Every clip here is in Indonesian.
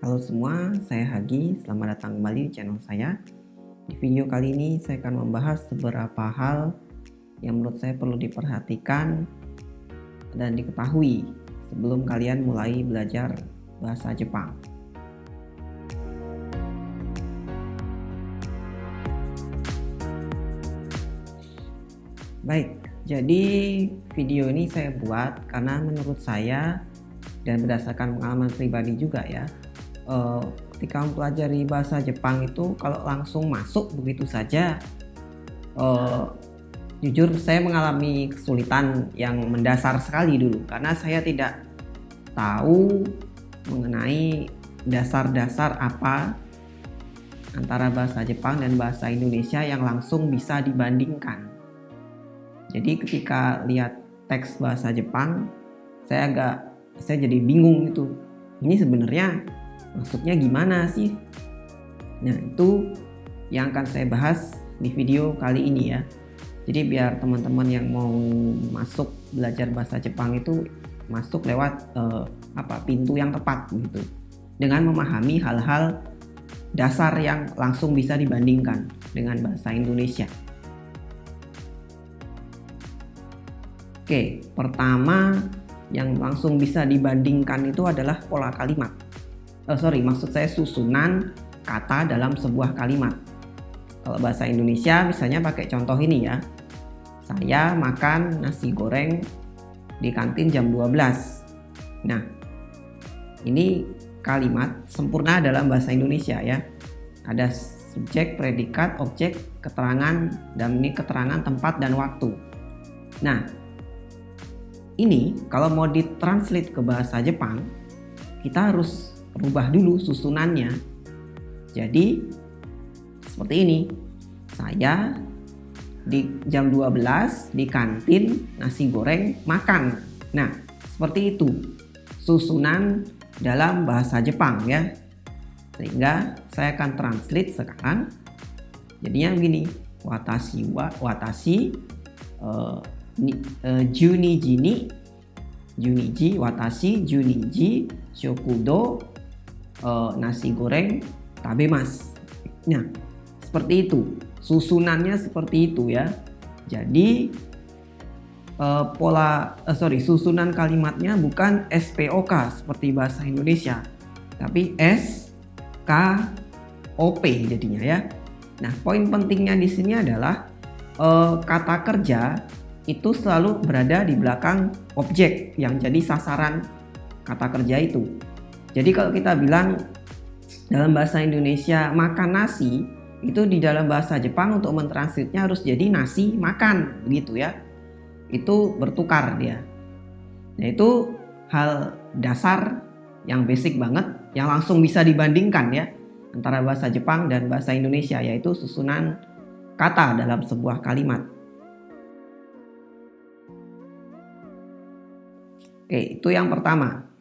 Halo semua, saya Hagi. Selamat datang kembali di channel saya. Di video kali ini saya akan membahas beberapa hal yang menurut saya perlu diperhatikan dan diketahui sebelum kalian mulai belajar bahasa Jepang. Baik, jadi video ini saya buat karena menurut saya dan berdasarkan pengalaman pribadi juga ya, ketika mempelajari bahasa Jepang itu kalau langsung masuk begitu saja, jujur saya mengalami kesulitan yang mendasar sekali dulu karena saya tidak tahu mengenai dasar-dasar apa antara bahasa Jepang dan bahasa Indonesia yang langsung bisa dibandingkan. Jadi ketika lihat teks bahasa Jepang, saya jadi bingung gitu. Ini sebenarnya maksudnya gimana sih? Nah, itu yang akan saya bahas di video kali ini ya. Jadi biar teman-teman yang mau masuk belajar bahasa Jepang itu masuk lewat pintu yang tepat gitu. Dengan memahami hal-hal dasar yang langsung bisa dibandingkan dengan bahasa Indonesia. Oke, pertama yang langsung bisa dibandingkan itu adalah pola kalimat. Maksud saya susunan kata dalam sebuah kalimat. Kalau bahasa Indonesia misalnya pakai contoh ini ya. Saya makan nasi goreng di kantin jam 12. Nah, ini kalimat sempurna dalam bahasa Indonesia ya. Ada subjek, predikat, objek, keterangan, dan ini keterangan tempat dan waktu. Nah, ini kalau mau ditranslate ke bahasa Jepang, kita harus rubah dulu susunannya. Jadi seperti ini. Saya di jam 12 di kantin nasi goreng makan. Nah, seperti itu susunan dalam bahasa Jepang ya. Sehingga saya akan translate sekarang. Jadinya begini. Watashi juniji ni watashi juniji shokudo nasi goreng tabemasu. Nah, seperti itu. Susunannya seperti itu ya. Jadi susunan kalimatnya bukan SPOK seperti bahasa Indonesia, tapi SKOP jadinya ya. Nah, poin pentingnya di sini adalah kata kerja itu selalu berada di belakang objek yang jadi sasaran kata kerja itu. Jadi kalau kita bilang dalam bahasa Indonesia makan nasi, itu di dalam bahasa Jepang untuk mentranslitnya harus jadi nasi makan begitu ya. Itu bertukar dia. Nah, itu hal dasar yang basic banget yang langsung bisa dibandingkan ya antara bahasa Jepang dan bahasa Indonesia, yaitu susunan kata dalam sebuah kalimat. Oke, itu yang pertama.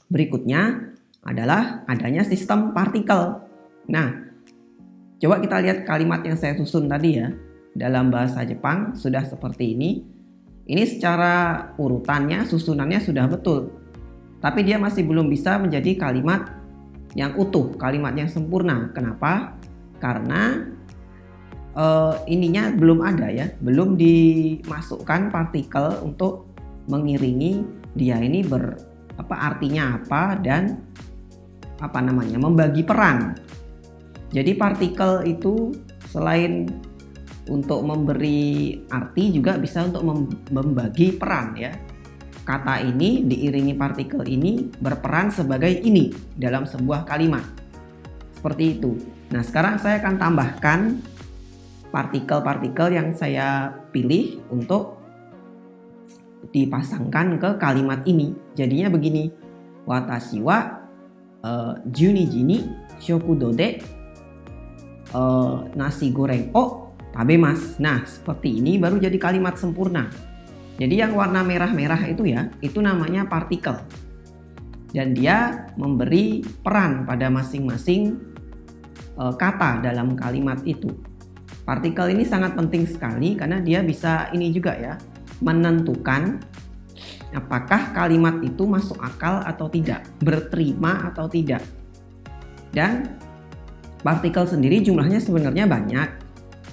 Berikutnya adalah adanya sistem partikel. Nah, coba kita lihat kalimat yang saya susun tadi ya. Dalam bahasa Jepang sudah seperti ini. Ini secara urutannya, susunannya sudah betul. Tapi dia masih belum bisa menjadi kalimat yang utuh, kalimat yang sempurna. Kenapa? Karena ininya belum ada ya, belum dimasukkan partikel untuk mengiringi dia ini artinya apa dan membagi peran. Jadi partikel itu selain untuk memberi arti juga bisa untuk membagi peran ya. Kata ini diiringi partikel ini berperan sebagai ini dalam sebuah kalimat. Seperti itu. Nah, sekarang saya akan tambahkan partikel-partikel yang saya pilih untuk dipasangkan ke kalimat ini. Jadinya begini. Watashi wa juniji ni shokudo de nasi goreng o tabemasu. Nah, seperti ini baru jadi kalimat sempurna. Jadi yang warna merah-merah itu ya, itu namanya partikel. Dan dia memberi peran pada masing-masing kata dalam kalimat itu. Partikel ini sangat penting sekali karena dia bisa ini juga ya, menentukan apakah kalimat itu masuk akal atau tidak, berterima atau tidak. Dan partikel sendiri jumlahnya sebenarnya banyak,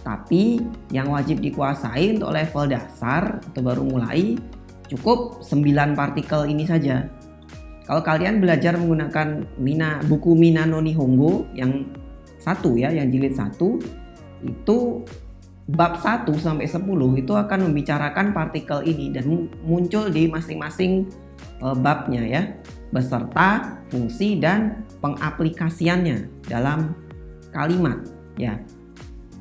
tapi yang wajib dikuasai untuk level dasar atau baru mulai cukup 9 partikel ini saja. Kalau kalian belajar menggunakan buku Minano Nihongo yang 1 ya, yang jilid 1, itu bab 1 sampai 10 itu akan membicarakan partikel ini dan muncul di masing-masing babnya ya, beserta fungsi dan pengaplikasiannya dalam kalimat ya.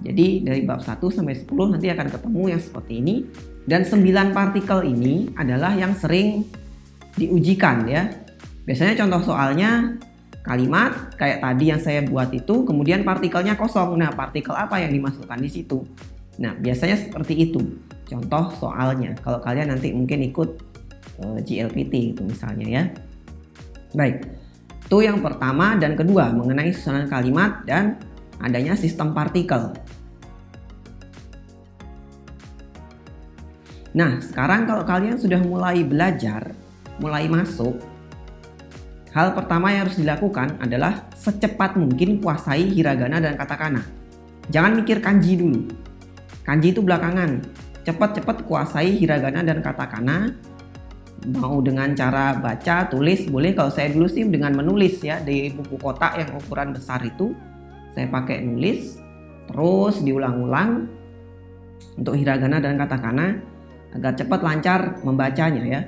Jadi dari bab 1 sampai 10 nanti akan ketemu yang seperti ini, dan 9 partikel ini adalah yang sering diujikan ya. Biasanya contoh soalnya kalimat kayak tadi yang saya buat itu, kemudian partikelnya kosong. Nah, partikel apa yang dimasukkan di situ? Nah, biasanya seperti itu contoh soalnya. Kalau kalian nanti mungkin ikut GLPT itu misalnya ya. Baik, itu yang pertama dan kedua mengenai susunan kalimat dan adanya sistem partikel. Nah, sekarang kalau kalian sudah mulai belajar, mulai masuk, hal pertama yang harus dilakukan adalah secepat mungkin kuasai hiragana dan katakana. Jangan mikir kanji dulu. Kanji itu belakangan. Cepat-cepat kuasai hiragana dan katakana. Mau dengan cara baca, tulis, boleh. Kalau saya dulu sih dengan menulis ya, di buku kotak yang ukuran besar itu saya pakai nulis, terus diulang-ulang untuk hiragana dan katakana agar cepat lancar membacanya ya.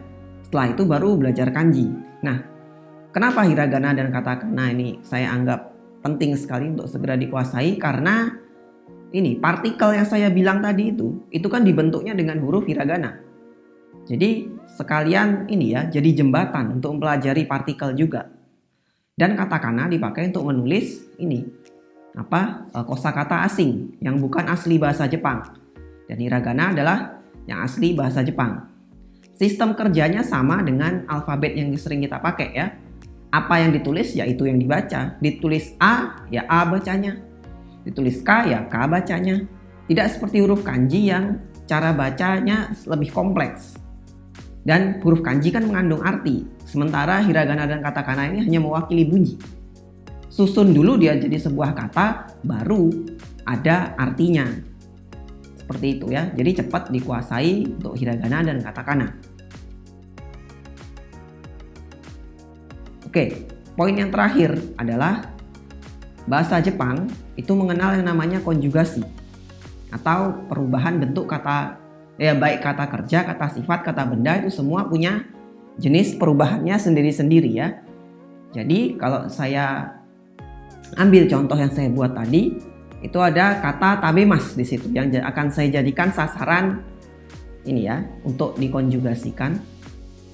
Setelah itu baru belajar kanji. Nah, kenapa hiragana dan katakana ini saya anggap penting sekali untuk segera dikuasai? Karena ini partikel yang saya bilang tadi itu kan dibentuknya dengan huruf hiragana. Jadi sekalian ini ya, jadi jembatan untuk mempelajari partikel juga. Dan katakana dipakai untuk menulis ini kosakata asing yang bukan asli bahasa Jepang. Dan hiragana adalah yang asli bahasa Jepang. Sistem kerjanya sama dengan alfabet yang sering kita pakai ya. Apa yang ditulis ya itu yang dibaca. Ditulis A ya A bacanya. Ditulis K ya K bacanya. Tidak seperti huruf kanji yang cara bacanya lebih kompleks. Dan huruf kanji kan mengandung arti. Sementara hiragana dan katakana ini hanya mewakili bunyi. Susun dulu dia jadi sebuah kata, baru ada artinya. Seperti itu ya. Jadi cepat dikuasai untuk hiragana dan katakana. Oke, poin yang terakhir adalah bahasa Jepang itu mengenal yang namanya konjugasi atau perubahan bentuk kata ya, baik kata kerja, kata sifat, kata benda itu semua punya jenis perubahannya sendiri-sendiri ya. Jadi kalau saya ambil contoh yang saya buat tadi, itu ada kata tabemas di situ yang akan saya jadikan sasaran ini ya untuk dikonjugasikan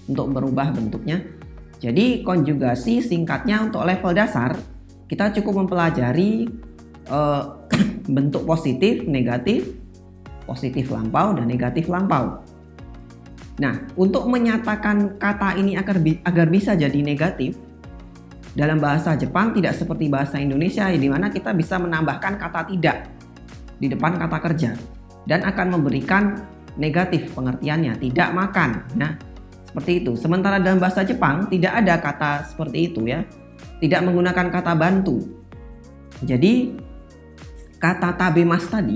untuk merubah bentuknya. Jadi konjugasi singkatnya untuk level dasar kita cukup mempelajari bentuk positif, negatif, positif lampau dan negatif lampau. Nah, untuk menyatakan kata ini agar bisa jadi negatif, dalam bahasa Jepang tidak seperti bahasa Indonesia di mana kita bisa menambahkan kata tidak di depan kata kerja dan akan memberikan negatif pengertiannya, tidak makan. Nah, seperti itu. Sementara dalam bahasa Jepang tidak ada kata seperti itu ya. Tidak menggunakan kata bantu. Jadi kata tabemas tadi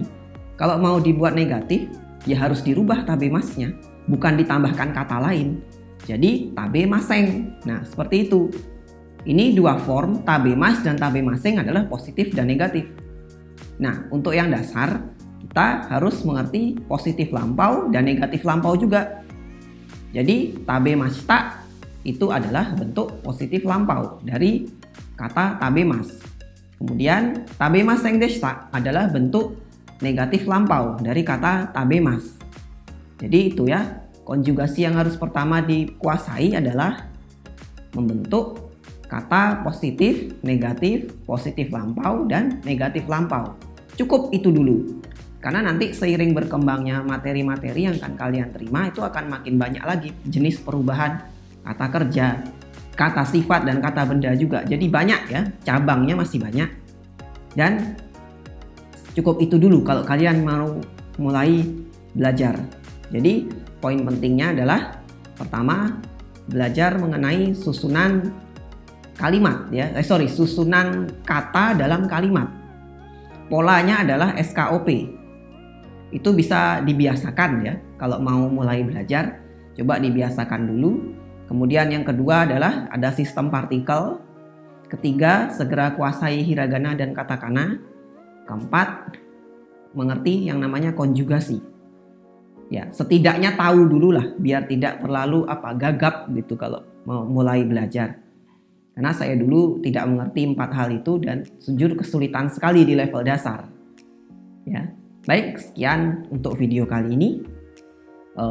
kalau mau dibuat negatif ya harus dirubah tabemasnya, bukan ditambahkan kata lain. Jadi tabemaseng. Nah, seperti itu. Ini dua form, tabemas dan tabemaseng adalah positif dan negatif. Nah, untuk yang dasar kita harus mengerti positif lampau dan negatif lampau juga. Jadi tabemashita itu adalah bentuk positif lampau dari kata tabemas. Kemudian tabemaseng deshita adalah bentuk negatif lampau dari kata tabemas. Jadi itu ya, konjugasi yang harus pertama dikuasai adalah membentuk kata positif, positif lampau, dan negatif lampau. Cukup itu dulu. Karena nanti seiring berkembangnya materi-materi yang akan kalian terima itu akan makin banyak lagi jenis perubahan kata kerja, kata sifat, dan kata benda juga. Jadi banyak ya, cabangnya masih banyak. Dan cukup itu dulu kalau kalian mau mulai belajar. Jadi poin pentingnya adalah pertama, belajar mengenai susunan kalimat ya. Susunan kata dalam kalimat. Polanya adalah SKOP. Itu bisa dibiasakan ya. Kalau mau mulai belajar, coba dibiasakan dulu. Kemudian yang kedua adalah ada sistem partikel. Ketiga, segera kuasai hiragana dan katakana. Keempat, mengerti yang namanya konjugasi. Ya, setidaknya tahu dulu lah biar tidak terlalu gagap gitu kalau mau mulai belajar. Karena saya dulu tidak mengerti 4 hal itu dan jujur kesulitan sekali di level dasar. Ya. Baik, sekian untuk video kali ini.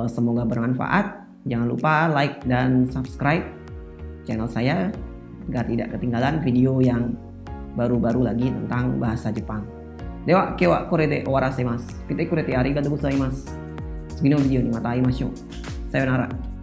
Semoga bermanfaat. Jangan lupa like dan subscribe channel saya agar tidak ketinggalan video yang baru-baru lagi tentang bahasa Jepang. Dewa, kewa korede owarasemasu. Kita kurete arigatou gozaimasu. 次のビデオにまた会いましょう。さよなら。